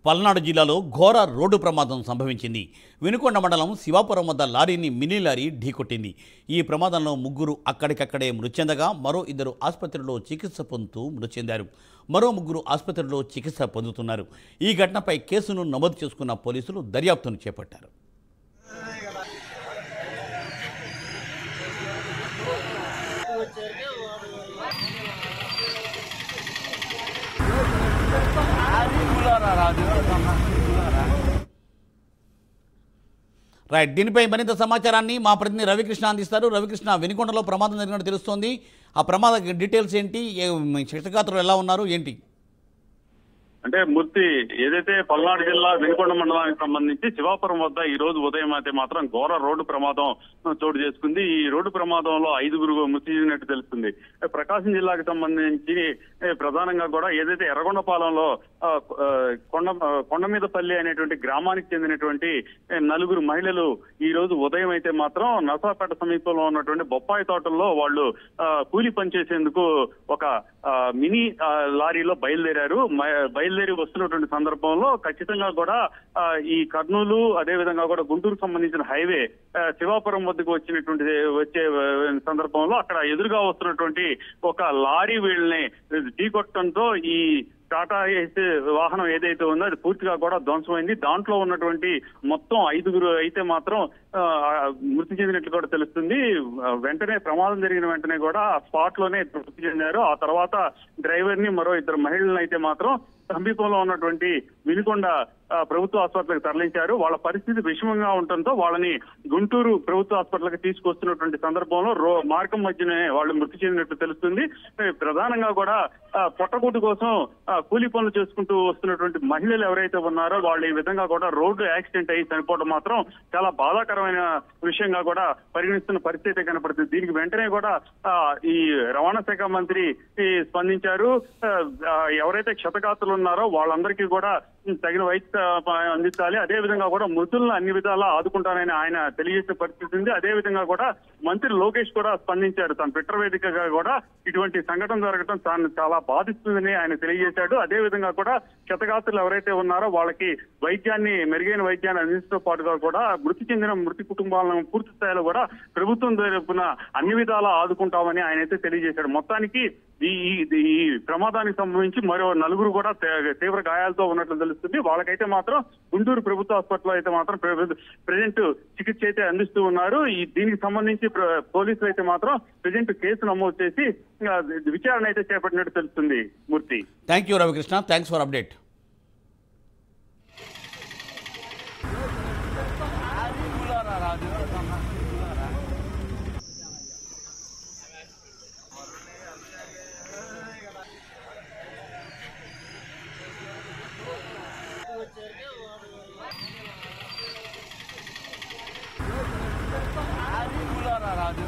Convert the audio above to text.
పల్నాడు జిల్లాలో ఘోర రోడ్డు ప్రమాదం సంభవించింది. వినుకొండ మండలం శివాపురం వద్ద లారీని మినీ లారీ ఢీకొట్టింది. ఈ ప్రమాదంలో ముగ్గురు అక్కడికక్కడే మృతి చెందగా మరో ఇద్దరు ఆసుపత్రిలో చికిత్స పొందుతూ మృతి చెందారు. మరో ముగ్గురు ఆసుపత్రిలో చికిత్స పొందుతున్నారు. ఈ ఘటనపై కేసును నమోదు చేసుకున్న పోలీసులు దర్యాప్తును చేపట్టారు. రైట్, దీనిపై మరింత సమాచారాన్ని మా ప్రతినిధి రవికృష్ణ అందిస్తారు. రవికృష్ణ, వినుకొండలో ప్రమాదం జరిగినట్టు తెలుస్తోంది. ఆ ప్రమాద డీటెయిల్స్ ఏంటి? క్షతగాత్రులు ఎలా ఉన్నారు ఏంటి? అంటే మూర్తి, ఏదైతే పల్నాడు జిల్లా వినుకొండ మండలానికి సంబంధించి శివాపురం వద్ద ఈ రోజు ఉదయం అయితే మాత్రం ఘోర రోడ్డు ప్రమాదం చోటు చేసుకుంది. ఈ రోడ్డు ప్రమాదంలో 5గురు మృతి చెందినట్టు తెలుస్తుంది. ప్రకాశం జిల్లాకు సంబంధించి ప్రధానంగా కూడా ఏదైతే ఎర్రగొండపాలెంలో కొండమీదపల్లి అనేటువంటి గ్రామానికి చెందినటువంటి 4 మహిళలు ఈ రోజు ఉదయం అయితే మాత్రం నర్సాపేట సమీపంలో ఉన్నటువంటి బొప్పాయి తోటల్లో వాళ్ళు కూలి పనిచేసేందుకు ఒక మినీ లారీలో బయలుదేరి వస్తున్నటువంటి సందర్భంలో ఖచ్చితంగా కూడా ఈ కర్నూలు అదే విధంగా కూడా గుంటూరుకు సంబంధించిన హైవే శివాపురం వద్దకు వచ్చే సందర్భంలో అక్కడ ఎదురుగా వస్తున్నటువంటి ఒక లారీ వీళ్ళని ఢీకొట్టడంతో ఈ టాటా ఏసీ వాహనం ఏదైతే ఉందో అది పూర్తిగా కూడా ధ్వంసమైంది. దాంట్లో ఉన్నటువంటి మొత్తం 5గురు అయితే మాత్రం మృతి చెందినట్లు కూడా తెలుస్తుంది. వెంటనే ప్రమాదం జరిగిన వెంటనే కూడా ఆ స్పాట్ లోనే మృతి చెందారు. ఆ తర్వాత డ్రైవర్ ని మరో 2 మహిళలను అయితే మాత్రం సమీపంలో ఉన్నటువంటి వినుకొండ ప్రభుత్వ ఆసుపత్రికి తరలించారు. వాళ్ళ పరిస్థితి విషమంగా ఉండటంతో వాళ్ళని గుంటూరు ప్రభుత్వ ఆసుపత్రికి తీసుకొస్తున్నటువంటి సందర్భంలో మార్గం మధ్యనే వాళ్ళు మృతి చెందినట్టు తెలుస్తుంది. ప్రధానంగా కూడా పొట్టగూటు కోసం కూలీ పనులు చేసుకుంటూ వస్తున్నటువంటి మహిళలు ఎవరైతే ఉన్నారో వాళ్ళు ఈ విధంగా కూడా రోడ్డు యాక్సిడెంట్ అయ్యి చనిపోవడం మాత్రం చాలా బాధాకరమైన విషయంగా కూడా పరిగణిస్తున్న పరిస్థితి కనపడుతుంది. దీనికి వెంటనే కూడా ఈ రవాణా శాఖ మంత్రి స్పందించారు. ఎవరైతే క్షతగాత్రులు ఉన్నారో వాళ్ళందరికీ కూడా తగిన వైద్య అందించాలి, అదే విధంగా కూడా మృతులను అన్ని విధాలా ఆదుకుంటానని ఆయన తెలియజేసిన పరిస్థితి ఉంది. అదే విధంగా కూడా మంత్రి లోకేష్ కూడా స్పందించారు. తన ట్విట్టర్ వేదికగా కూడా ఇటువంటి సంఘటన జరగడం తాను చాలా బాధిస్తుందని ఆయన తెలియజేశాడు. అదే విధంగా కూడా క్షతగాత్రులు ఎవరైతే ఉన్నారో వాళ్ళకి మెరుగైన వైద్యాన్ని అందించడంతో పాటుగా కూడా మృతి చెందిన మృతి కుటుంబాలను పూర్తి స్థాయిలో కూడా ప్రభుత్వం తరపున అన్ని విధాలా ఆదుకుంటామని ఆయన అయితే తెలియజేశాడు. మొత్తానికి ఈ ప్రమాదానికి సంబంధించి మరో 4గురు కూడా తీవ్ర గాయాలతో ఉన్నట్లు తెలుస్తుంది. వాళ్ళకైతే మాత్రం గుంటూరు ప్రభుత్వ హాస్పిటల్లో అయితే మాత్రం ప్రజెంట్ చికిత్స అయితే అందిస్తూ ఉన్నారు. దీనికి సంబంధించి పోలీసులు అయితే మాత్రం ప్రజెంట్ కేసు నమోదు చేసి విచారణ అయితే చేపట్టినట్టు తెలుస్తుంది. Murthy, thank you Ravikrishna, thanks for update. Raju